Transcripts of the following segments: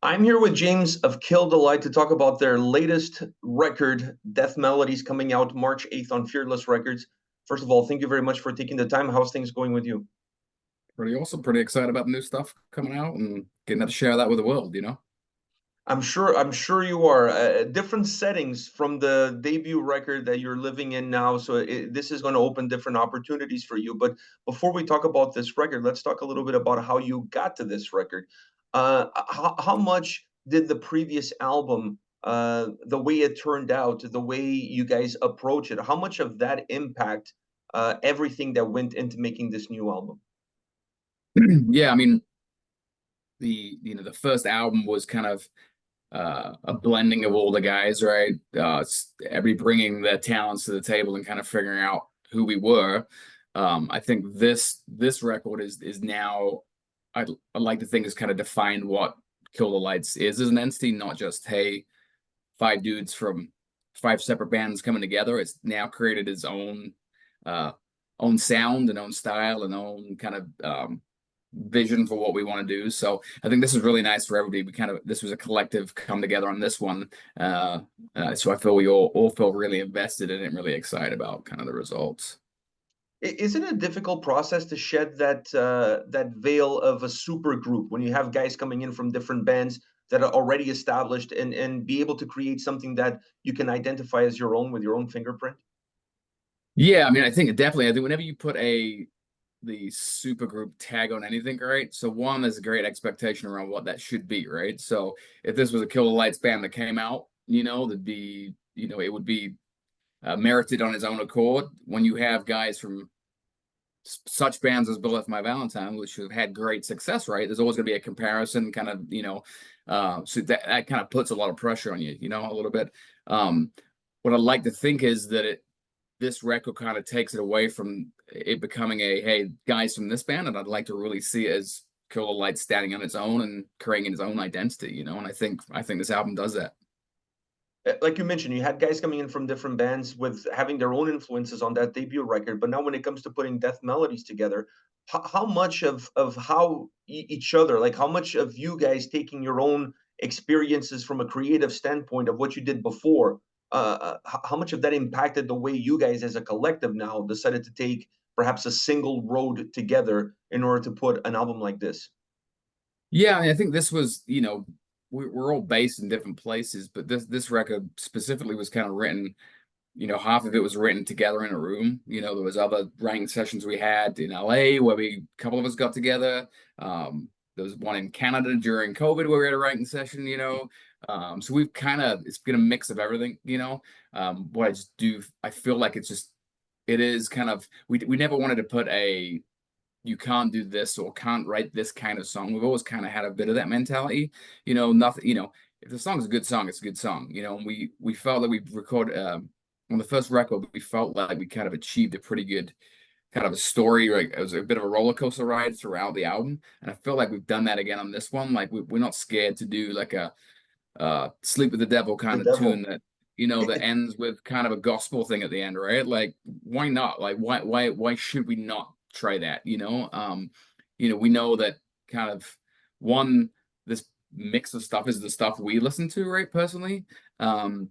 I'm here with James of Kill Delight to talk about their latest record, Death Melodies, coming out March 8th on Fearless Records. First of all, thank you very much for taking the time. How's things going with you? Pretty awesome. Pretty excited about the new stuff coming out and getting to share that with the world. I'm sure you are. Different settings from the debut record that you're living in now, so this is going to open different opportunities for you. But before we talk about this record, let's talk a little bit about how you got to this record. How much did the previous album, the way it turned out, the way you guys approach it, how much of that impact everything that went into making this new album? Yeah, I mean the first album was kind of a blending of all the guys, right? Every bringing their talents to the table and kind of figuring out who we were. I think this record is now I'd like to think is kind of defined what Kill the Lights is as an entity, not just hey, five dudes from five separate bands coming together. It's now created its uh own sound and own style and own kind of vision for what we want to do. So I think this is really nice for everybody. This was a collective come together on this one. So I feel we all feel really invested in it and really excited about kind of the results. Is it a difficult process to shed that veil of a super group when you have guys coming in from different bands that are already established and be able to create something that you can identify as your own with your own fingerprint? Yeah, I mean, I think whenever you put the supergroup tag on anything, right? So one, there's a great expectation around what that should be, right? So if this was a Kill the Lights band that came out, that'd be, it would be merited on its own accord. When you have guys from such bands as Bill Left My Valentine, which have had great success, right? There's always going to be a comparison, kind of, so that kind of puts a lot of pressure on you, a little bit. Um, what I'd like to think is that this record kind of takes it away from it becoming a hey guys from this band, and I'd like to really see it as Kill the Light standing on its own and creating its own identity, and I think this album does that. Like you mentioned, you had guys coming in from different bands with having their own influences on that debut record. But now, when it comes to putting Death Melodies together, how much of how each other, like how much of you guys taking your own experiences from a creative standpoint of what you did before, how much of that impacted the way you guys as a collective now decided to take perhaps a single road together in order to put an album like this? Yeah, I mean, I think this was, we're all based in different places, but this record specifically was kind of written, half of it was written together in a room. There was other writing sessions we had in LA where a couple of us got together. There was one in Canada during COVID where we had a writing session. So it's been a mix of everything. What I feel like it is kind of, we never wanted to put a you can't do this or can't write this kind of song. We've always kind of had a bit of that mentality. Nothing, if the song's a good song, it's a good song. And we felt that we recorded on the first record, we felt like we kind of achieved a pretty good kind of a story. Like it was a bit of a roller coaster ride throughout the album. And I feel like we've done that again on this one. Like we're not scared to do like a sleep with the devil The kind of tune devil. that ends with kind of a gospel thing at the end, right? Like why not? Like why should we not try that? We know that kind of one this mix of stuff is the stuff we listen to, right? Personally. And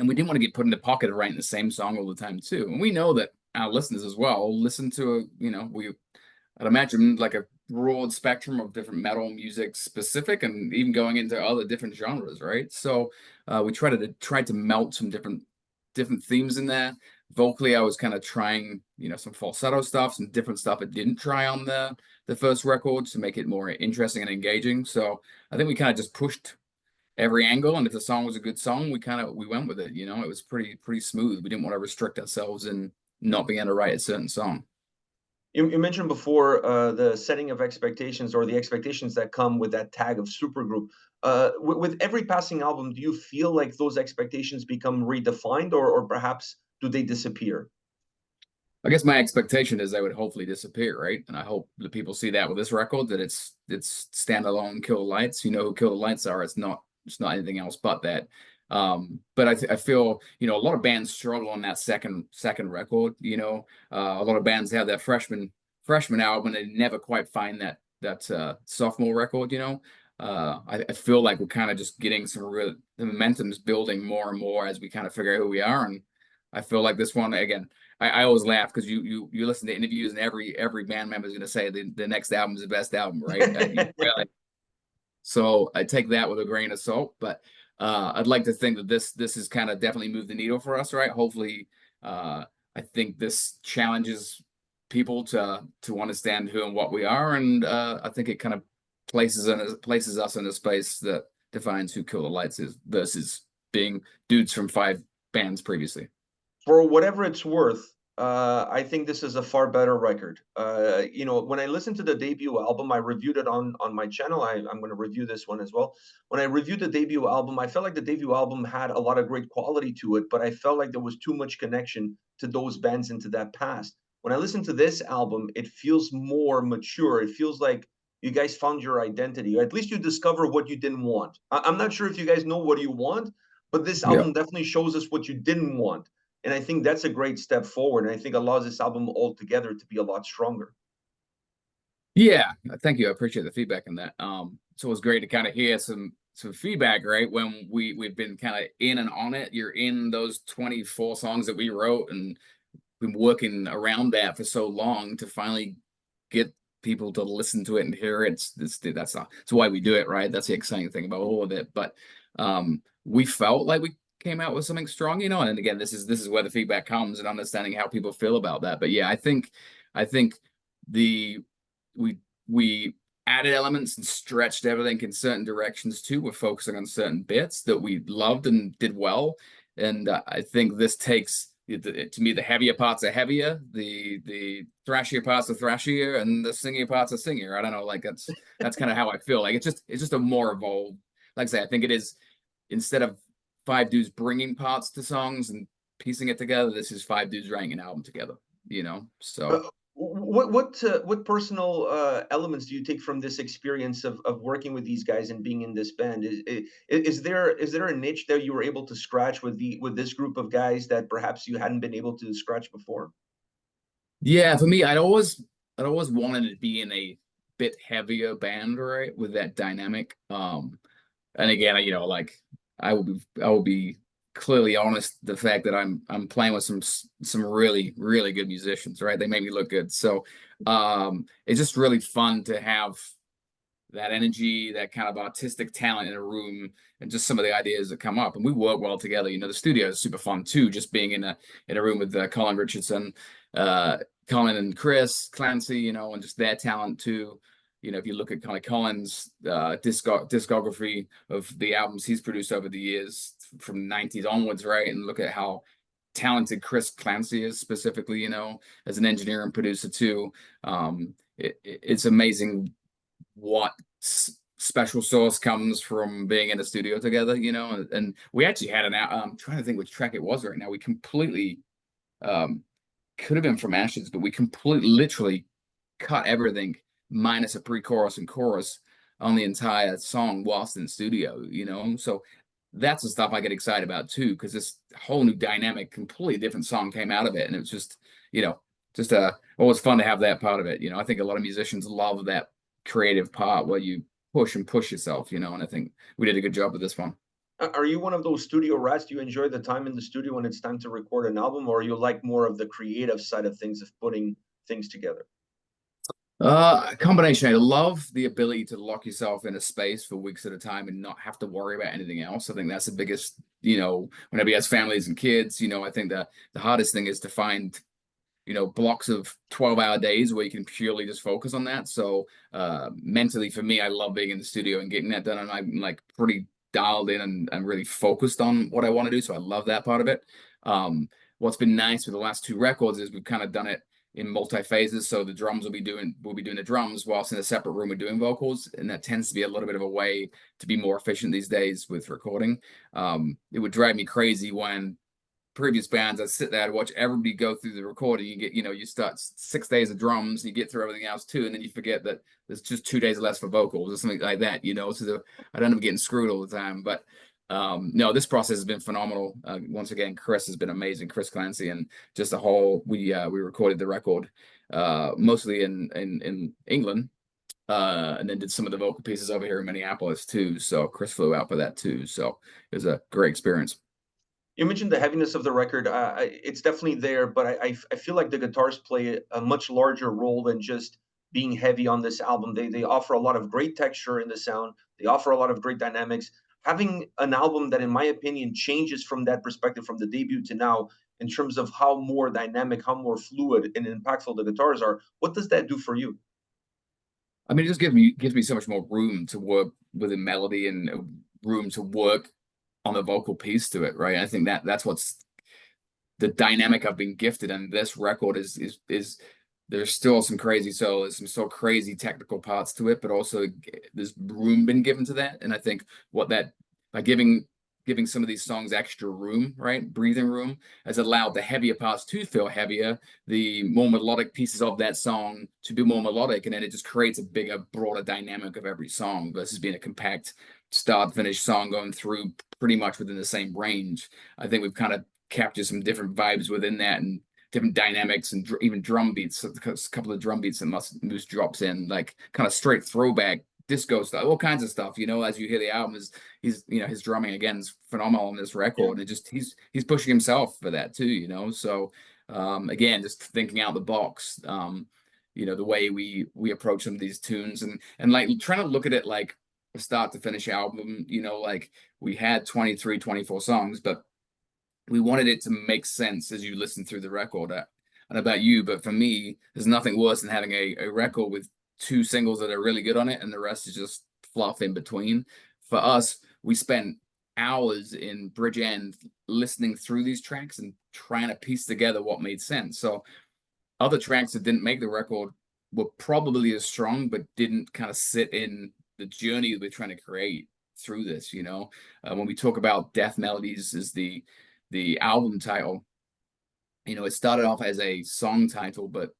we didn't want to get put in the pocket of writing the same song all the time too. And we know that our listeners as well listen to I'd imagine like a broad spectrum of different metal music specific and even going into other different genres, right? So we tried to melt some different themes in there. Vocally, I was kind of trying, some falsetto stuff, some different stuff I didn't try on the first record to make it more interesting and engaging. So I think we kind of just pushed every angle, and if the song was a good song, we went with it. It was pretty smooth. We didn't want to restrict ourselves and not being able to write a certain song. You mentioned before the setting of expectations or the expectations that come with that tag of supergroup. With every passing album, do you feel like those expectations become redefined, or perhaps do they disappear? I guess my expectation is they would hopefully disappear, right? And I hope that people see that with this record, that it's standalone Kill the Lights. You know who Kill the Lights are. It's not anything else but that. But I feel a lot of bands struggle on that second record. A lot of bands have that freshman album and they never quite find that sophomore record. I feel like we're kind of just getting some real, the momentum's building more and more as we kind of figure out who we are. And I feel like this one again. I always laugh because you listen to interviews and every band member is going to say the next album is the best album, right? Really, so I take that with a grain of salt, but I'd like to think that this has kind of definitely moved the needle for us, right? Hopefully, I think this challenges people to understand who and what we are, and I think it kind of places us in a space that defines who Kill the Lights is versus being dudes from five bands previously. For whatever it's worth, I think this is a far better record. You know, when I listened to the debut album, I reviewed it on my channel. I'm going to review this one as well. When I reviewed the debut album, I felt like the debut album had a lot of great quality to it, but I felt like there was too much connection to those bands into that past. When I listen to this album, it feels more mature. It feels like you guys found your identity, or at least you discover what you didn't want. I'm not sure if you guys know what you want, but this Yeah. album definitely shows us what you didn't want, and I think that's a great step forward. And I think allows this album altogether to be a lot stronger. Yeah, thank you. I appreciate the feedback on that. So it was great to kind of hear some feedback, right? When we've been kind of in and on it. You're in those 24 songs that we wrote and been working around that for so long to finally get people to listen to it and hear it. That's why we do it, right? That's the exciting thing about all of it. But we felt like we came out with something strong, you know. And again, this is where the feedback comes and understanding how people feel about that. But yeah, I think the we added elements and stretched everything in certain directions too. We're focusing on certain bits that we loved and did well, and I think this takes to me the heavier parts are heavier, the thrashier parts are thrashier, and the singier parts are singier. I don't know, like that's kind of how I feel. Like it's just a more evolved. Like I say, I think it is, instead of five dudes bringing parts to songs and piecing it together, this is five dudes writing an album together. You know, Uh, so. what personal elements do you take from this experience of working with these guys and being in this band? Is there a niche that you were able to scratch with this group of guys that perhaps you hadn't been able to scratch before? Yeah, for me, I'd always wanted to be in a bit heavier band, right, with that dynamic. And again, like I will be clearly honest, the fact that I'm playing with some really really good musicians, right? They make me look good. So, it's just really fun to have that energy, that kind of artistic talent in a room, and just some of the ideas that come up. And we work well together. The studio is super fun too. Just being in a room with Colin Richardson, uh, Colin and Chris Clancy, and just their talent too. If you look at kind of Colin's discography of the albums he's produced over the years from the 90s onwards, right, and look at how talented Chris Clancy is specifically, as an engineer and producer too. It's amazing what special sauce comes from being in a studio together, and we actually had I'm trying to think which track it was right now. We completely um could have been from Ashes, but we completely literally cut everything minus a pre-chorus and chorus on the entire song whilst in studio, so that's the stuff I get excited about too, because this whole new dynamic, completely different song came out of it, and it was you know just always fun to have that part of it. I think a lot of musicians love that creative part where you push and push yourself, and I think we did a good job with this one. Are you one of those studio rats? Do you enjoy the time in the studio when it's time to record an album, or you like more of the creative side of things, of putting things together? A combination. I love the ability to lock yourself in a space for weeks at a time and not have to worry about anything else. I think that's the biggest, whenever you have families and kids, I think the hardest thing is to find, blocks of 12-hour days where you can purely just focus on that. So mentally for me, I love being in the studio and getting that done. And I'm like pretty dialed in and really focused on what I want to do. So I love that part of it. What's been nice with the last two records is we've kind of done it in multi phases. So the drums will be doing the drums whilst in a separate room we're doing vocals. And that tends to be a little bit of a way to be more efficient these days with recording. It would drive me crazy when previous bands, I'd sit there, I'd watch everybody go through the recording. You get, you start 6 days of drums, you get through everything else too, and then you forget that there's just 2 days less for vocals or something like that, so I don't end up getting screwed all the time. But no, this process has been phenomenal. Once again, Chris has been amazing, Chris Clancy, and just we recorded the record mostly in England, and then did some of the vocal pieces over here in Minneapolis too. So Chris flew out for that too. So it was a great experience. You mentioned the heaviness of the record. It's definitely there, but I feel like the guitars play a much larger role than just being heavy on this album. They offer a lot of great texture in the sound. They offer a lot of great dynamics. Having an album that, in my opinion, changes from that perspective from the debut to now in terms of how more dynamic, how more fluid and impactful the guitars are. What does that do for you? I mean, it just gives me so much more room to work with a melody and room to work on the vocal piece to it, right? I think that's what's the dynamic I've been gifted, and this record is there's still some crazy solos, some so crazy technical parts to it, but also there's room been given to that, and I think what that by giving some of these songs extra room, right, breathing room, has allowed the heavier parts to feel heavier, the more melodic pieces of that song to be more melodic, and then it just creates a bigger, broader dynamic of every song versus being a compact start finish song going through pretty much within the same range. I think we've kind of captured some different vibes within that and different dynamics and even drum beats. A couple of drum beats that Moose drops in, like kind of straight throwback disco stuff, all kinds of stuff. As you hear the album, he's his drumming again is phenomenal on this Yeah. record, and he's pushing himself for that too. So again, just thinking out the box. The way we approach some of these tunes and like trying to look at it like a start to finish album. Like we had 23, 24 songs, but we wanted it to make sense as you listen through the record. I don't know about you, but for me, there's nothing worse than having a record with two singles that are really good on it and the rest is just fluff in between. For us, we spent hours in Bridge End listening through these tracks and trying to piece together what made sense. So other tracks that didn't make the record were probably as strong, but didn't kind of sit in the journey we're trying to create through this. When we talk about Death Melodies is the album title. It started off as a song title, but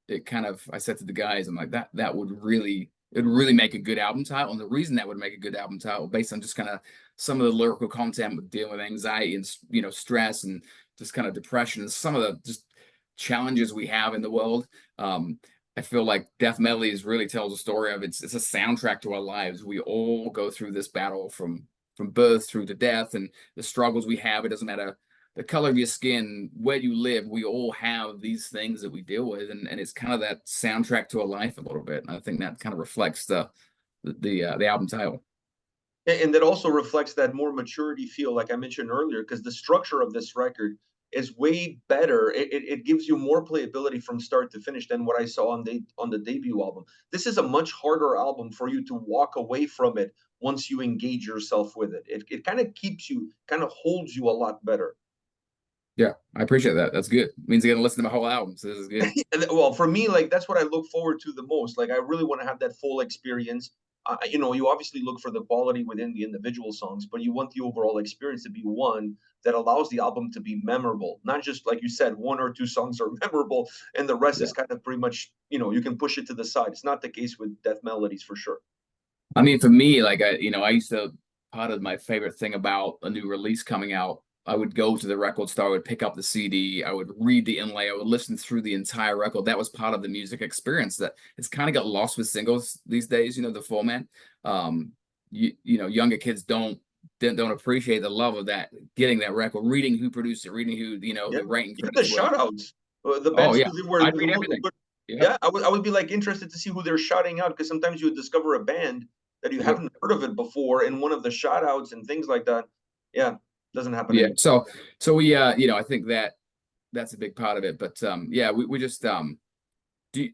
it kind of I said to the guys, I'm like that would really make a good album title. And the reason that would make a good album title, based on just kind of some of the lyrical content with dealing with anxiety and stress and just kind of depression and some of the just challenges we have in the world. I feel like Death Melodies really tells a story of it's a soundtrack to our lives. We all go through this battle from birth through to death and the struggles we have. It doesn't matter the color of your skin, where you live, we all have these things that we deal with, and it's kind of that soundtrack to a life a little bit. And I think that kind of reflects the album title. And that also reflects that more maturity feel, like I mentioned earlier, because the structure of this record is way better. It gives you more playability from start to finish than what I saw on the debut album. This is a much harder album for you to walk away from it once you engage yourself with it. It kind of keeps you, kind of holds you a lot better. Yeah, I appreciate that. That's good. It means you're gonna listen to my whole album, so this is good. Well, for me, like that's what I look forward to the most. Like I really want to have that full experience. You obviously look for the quality within the individual songs, but you want the overall experience to be one that allows the album to be memorable. Not just like you said, one or two songs are memorable and the rest Yeah. is kind of pretty much, you can push it to the side. It's not the case with Death Melodies for sure. I mean, for me, like I used to part of my favorite thing about a new release coming out. I would go to the record store, I would pick up the CD, I would read the inlay, I would listen through the entire record. That was part of the music experience that it's kind of got lost with singles these days, the format. Younger kids don't appreciate the love of that, getting that record, reading who produced it, reading who, Yeah. the writing Even the credits were. shout outs, the Oh bands yeah, who they were, I'd read everything. Yeah, yeah, I would be like interested to see who they're shouting out because sometimes you would discover a band that you yep. haven't heard of it before in one of the shout outs and things like that. Yeah, doesn't happen Yeah. anymore. So we I think that's a big part of it. But yeah, we just do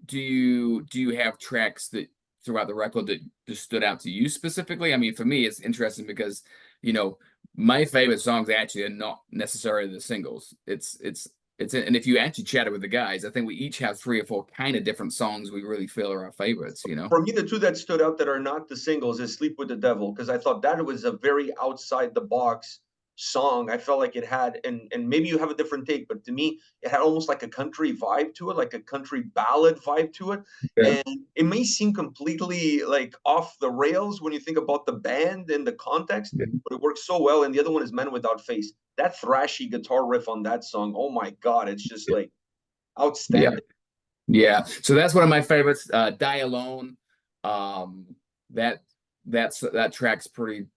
you have tracks that throughout the record that just stood out to you specifically? I mean, for me, it's interesting because you know my favorite songs actually are not necessarily the singles. And if you actually chatted with the guys, I think we each have three or four kind of different songs we really feel are our favorites. For me, the two that stood out that are not the singles is "Sleep with the Devil" because I thought that was a very outside the box song. I felt like it had, and maybe you have a different take, but to me, it had almost like a country vibe to it, like a country ballad vibe to it. Yeah. And it may seem completely like off the rails when you think about the band and the context, Yeah. but it works so well. And the other one is "Men Without Face." That thrashy guitar riff on that song, oh my god, it's just like Yeah. outstanding. Yeah. So that's one of my favorites. Die Alone. Um, that that track's pretty.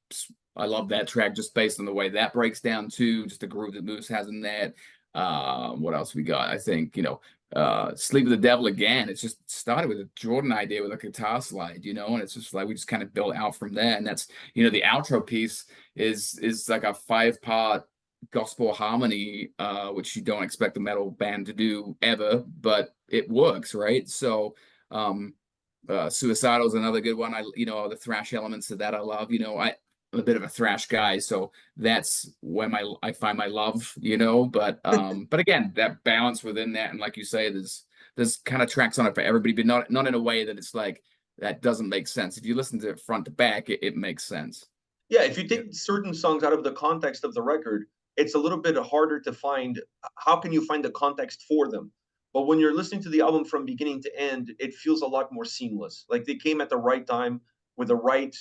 I love that track just based on the way that breaks down too. Just the groove that Moose has in that. What else we got? I think Sleep with the Devil Again. It's just started with a Jordan idea with a guitar slide, and it's just like we just kind of built out from there. And that's the outro piece is like a 5-part gospel harmony, which you don't expect a metal band to do ever, but it works, right? So Suicidal is another good one. The thrash elements of that I love. I'm a bit of a thrash guy, so that's where I find my love. But again, that balance within that, and like you say, there's kind of tracks on it for everybody, but not in a way that it's like that doesn't make sense. If you listen to it front to back, it makes sense. Yeah, if you Yeah. take certain songs out of the context of the record, it's a little bit harder to find. How can you find the context for them? But when you're listening to the album from beginning to end, it feels a lot more seamless. Like they came at the right time with the right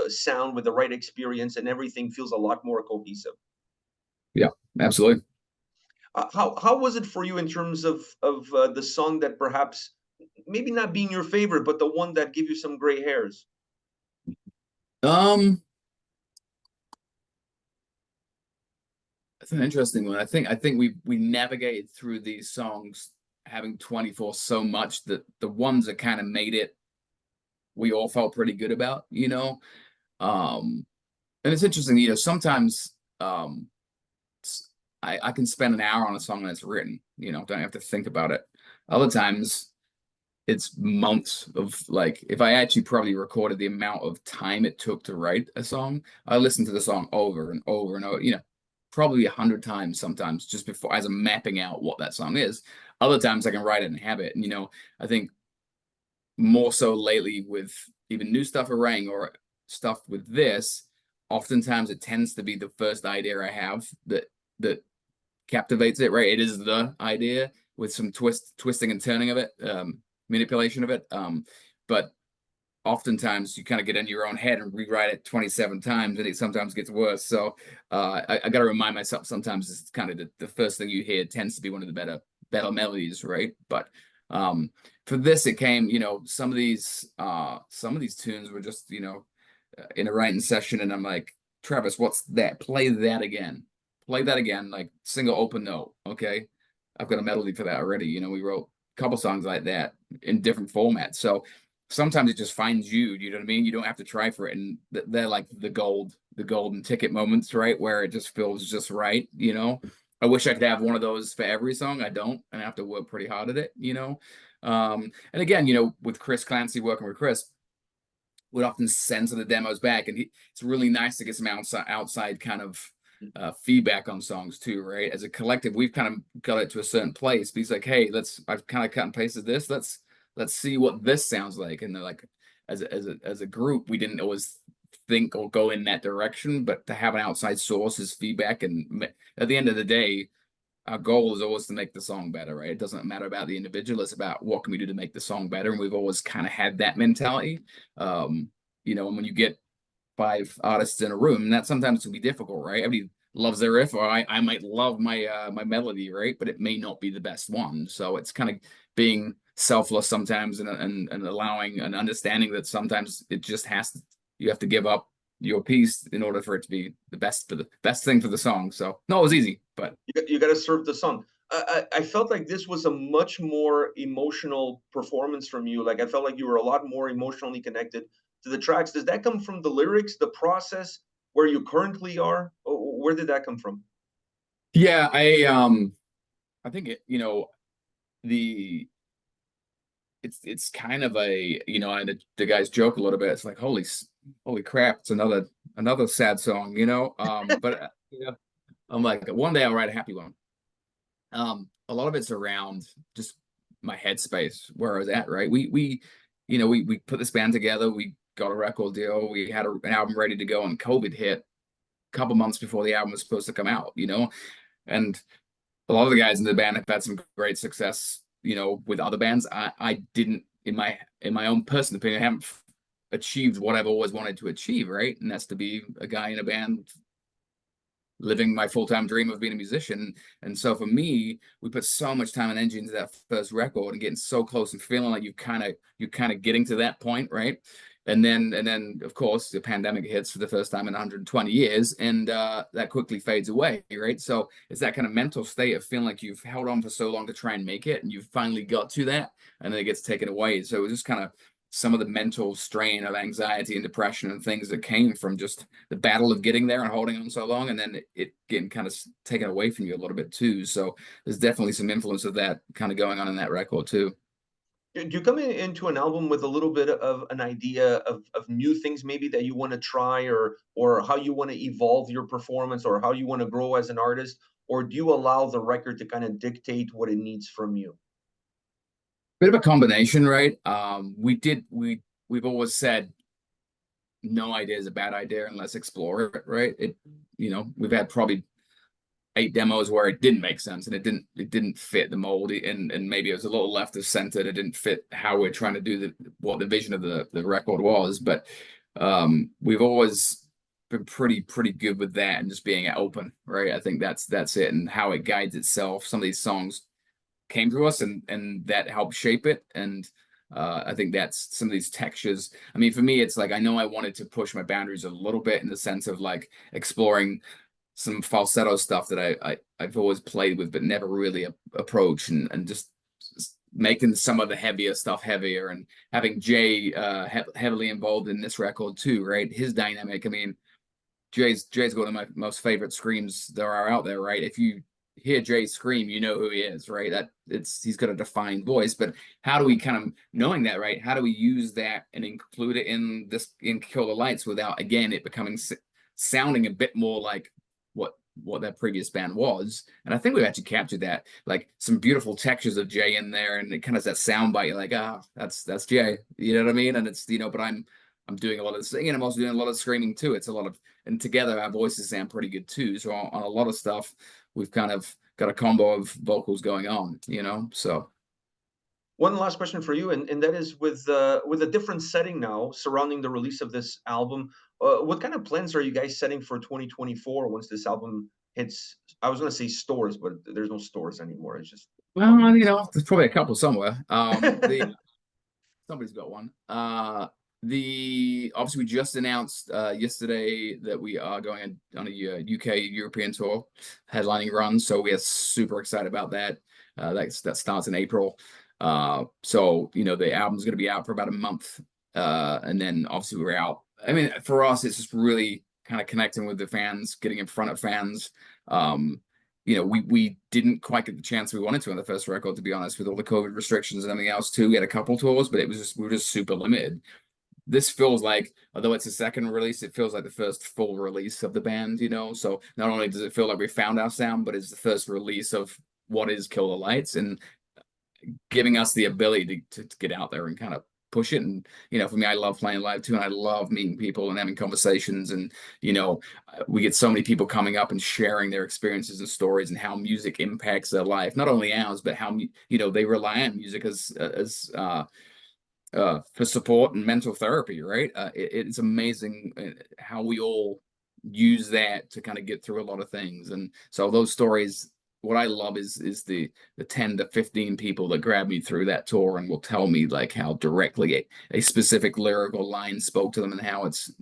sound, with the right experience, and everything feels a lot more cohesive. Yeah, absolutely. How was it for you in terms of the song that perhaps maybe not being your favorite, but the one that gave you some gray hairs? Um, That's an interesting one. I think we navigated through these songs having 24 so much that the ones that kind of made it we all felt pretty good about. Um and it's interesting, sometimes I can spend an hour on a song that's written, don't have to think about it. Other times it's months of like if I actually probably recorded the amount of time it took to write a song, I listen to the song over and over and over, probably 100 times sometimes just before as I'm mapping out what that song is. Other times I can write it and have it. And I think more so lately with even new stuff around or stuff with this, oftentimes it tends to be the first idea I have that captivates it, right? It is the idea with some twisting and turning of it, manipulation of it. But oftentimes you kind of get in your own head and rewrite it 27 times and it sometimes gets worse. So I got to remind myself sometimes it's kind of the first thing you hear tends to be one of the better melodies, right? But for this it came, some of these tunes were just, in a writing session and I'm like, Travis, what's that? Play that again. Play that again, like single open note. Okay. I've got a melody for that already. We wrote a couple songs like that in different formats. So sometimes it just finds you. You know what I mean? You don't have to try for it, and they're like the golden ticket moments, right? Where it just feels just right. I wish I could have one of those for every song. I don't, and I have to work pretty hard at it. And again, with Chris Clancy working with Chris, would often send the demos back, and it's really nice to get some outside kind of feedback on songs too, right? As a collective, we've kind of got it to a certain place. But he's like, hey, I've kind of cut and pasted this. Let's see what this sounds like. And they're like, as a group, we didn't always think or go in that direction, but to have an outside source as feedback, and at the end of the day, our goal is always to make the song better, right? It doesn't matter about the individual; it's about what can we do to make the song better. And we've always kind of had that mentality. And when you get 5 artists in a room, that sometimes can be difficult, right? Everybody loves their riff, or I might love my melody, right? But it may not be the best one. So it's kind of being selfless sometimes, and allowing an understanding that sometimes it just you have to give up your piece in order for it to be the best thing for the song. So no, it was easy, but You got to serve the song. I felt like this was a much more emotional performance from you. Like I felt like you were a lot more emotionally connected to the tracks. Does that come from the lyrics, the process, where you currently are? Where did that come from? yeah, I think the it's kind of and the guys joke a little bit. It's like holy crap, it's another sad song. But I'm like one day I'll write a happy one. A lot of it's around just my headspace where I was at, right? We put this band together, we got a record deal, we had an album ready to go, and COVID hit a couple months before the album was supposed to come out. And a lot of the guys in the band have had some great success, with other bands. I didn't, in my own personal opinion, I haven't achieved what I've always wanted to achieve, right? And that's to be a guy in a band living my full-time dream of being a musician. And so for me, we put so much time and energy into that first record and getting so close and feeling like you're kind of getting to that point, right? And then of course the pandemic hits for the first time in 120 years, and that quickly fades away, right? So it's that kind of mental state of feeling like you've held on for so long to try and make it, and you've finally got to that, and then it gets taken away. So it's just kind of some of the mental strain of anxiety and depression and things that came from just the battle of getting there and holding on so long, and then it getting kind of taken away from you a little bit too. So there's definitely some influence of that kind of going on in that record too. Do you come into an album with a little bit of an idea of new things maybe that you want to try, or how you want to evolve your performance, or how you want to grow as an artist, or do you allow the record to kind of dictate what it needs from you? Bit of a combination, right? We've always said no idea is a bad idea and let's explore it, right? We've had probably 8 demos where it didn't make sense and it didn't fit the mold, and maybe it was a little left of center. It didn't fit how we're trying to do what the vision of the record was. But we've always been pretty good with that and just being open, right? I think that's it, and how it guides itself. Some of these songs came to us, and that helped shape it. And I think that's some of these textures. I mean, for me, it's like I know I wanted to push my boundaries a little bit in the sense of like exploring some falsetto stuff that I've always played with but never really approached, and just making some of the heavier stuff heavier, and having Jay heavily involved in this record too, right? His dynamic. I mean, Jay's one of my most favorite screams there are out there, right? If you hear Jay scream, you know who he is, right? He's got a defined voice. But how do we kind of knowing that, right? How do we use that and include it in Kill the Lights without again it becoming sounding a bit more like what that previous band was? And I think we've actually captured that, like some beautiful textures of Jay in there, and it kind of has that sound bite. You're like, that's Jay, you know what I mean? And it's but I'm doing a lot of singing. I'm also doing a lot of screaming too. It's a lot of, and together our voices sound pretty good too. So on a lot of stuff, we've kind of got a combo of vocals going on. So One last question for you, and that is with a different setting now surrounding the release of this album. What kind of plans are you guys setting for 2024 once this album hits? I was going to say stores, but there's no stores anymore. It's just well, there's probably a couple somewhere. The Somebody's got one. The Obviously we just announced yesterday that we are going on a UK European tour headlining run, so we are super excited about that. That starts in April. So the album's going to be out for about a month, and then obviously we're out. I mean, for us, it's just really kind of connecting with the fans, getting in front of fans. We didn't quite get the chance we wanted to on the first record, to be honest, with all the COVID restrictions and everything else too. We had a couple tours, but we were just super limited. This feels like, although it's a second release, it feels like the first full release of the band. So not only does it feel like we found our sound, but it's the first release of what is Kill the Lights, and giving us the ability to get out there and kind of push it. And for me, I love playing live too, and I love meeting people and having conversations. And we get so many people coming up and sharing their experiences and stories and how music impacts their life, not only ours, but how they rely on music as for support and mental therapy, right? It's amazing how we all use that to kind of get through a lot of things. And so those stories, what I love is the 10 to 15 people that grab me through that tour and will tell me like how directly a specific lyrical line spoke to them, and how it's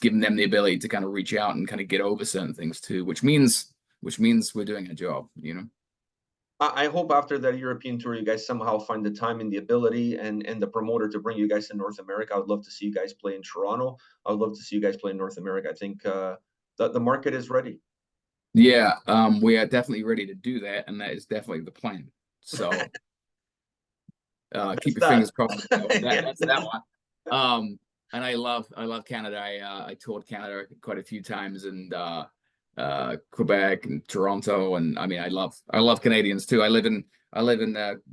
given them the ability to kind of reach out and kind of get over certain things too, which means we're doing a job. I hope after that European tour, you guys somehow find the time and the ability and the promoter to bring you guys to North America. I would love to see you guys play in Toronto. I would love to see you guys play in North America. I think the market is ready. Yeah, we are definitely ready to do that, and that is definitely the plan. So keep That's your that. fingers crossed. That's that Yeah. one. And I love Canada. I toured Canada quite a few times, and Quebec and Toronto, and I mean I love Canadians too. I live in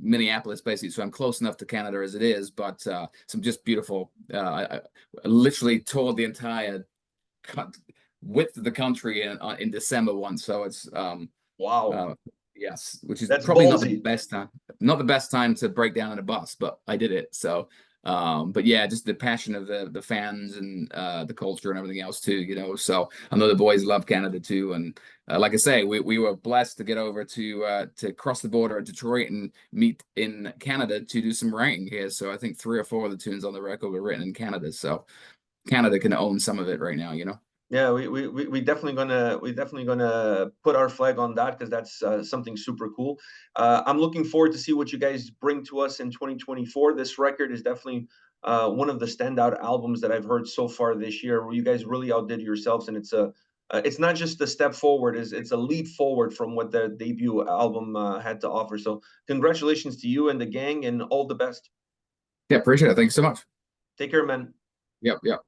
Minneapolis basically, so I'm close enough to Canada as it is, but some just beautiful. I literally toured the entire width of the country in December once, so it's Wow, uh, yes, which is that's probably not the ballsy. best time, not the best time to break down in a bus, but I did it. So But yeah, just the passion of the fans and the culture and everything else too, you know. So I know the boys love Canada too, and like I say, we were blessed to get over to cross the border at Detroit and meet in Canada to do some writing here. So I think 3 or 4 of the tunes on the record were written in Canada. So Canada can own some of it right now, you know. Yeah, we definitely gonna put our flag on that because that's something super cool. I'm looking forward to see what you guys bring to us in 2024. This record is definitely one of the standout albums that I've heard so far this year. Where you guys really outdid yourselves, and it's not just a step forward; it's a leap forward from what the debut album had to offer. So, congratulations to you and the gang, and all the best. Yeah, appreciate it. Thanks so much. Take care, man. Yep, yep.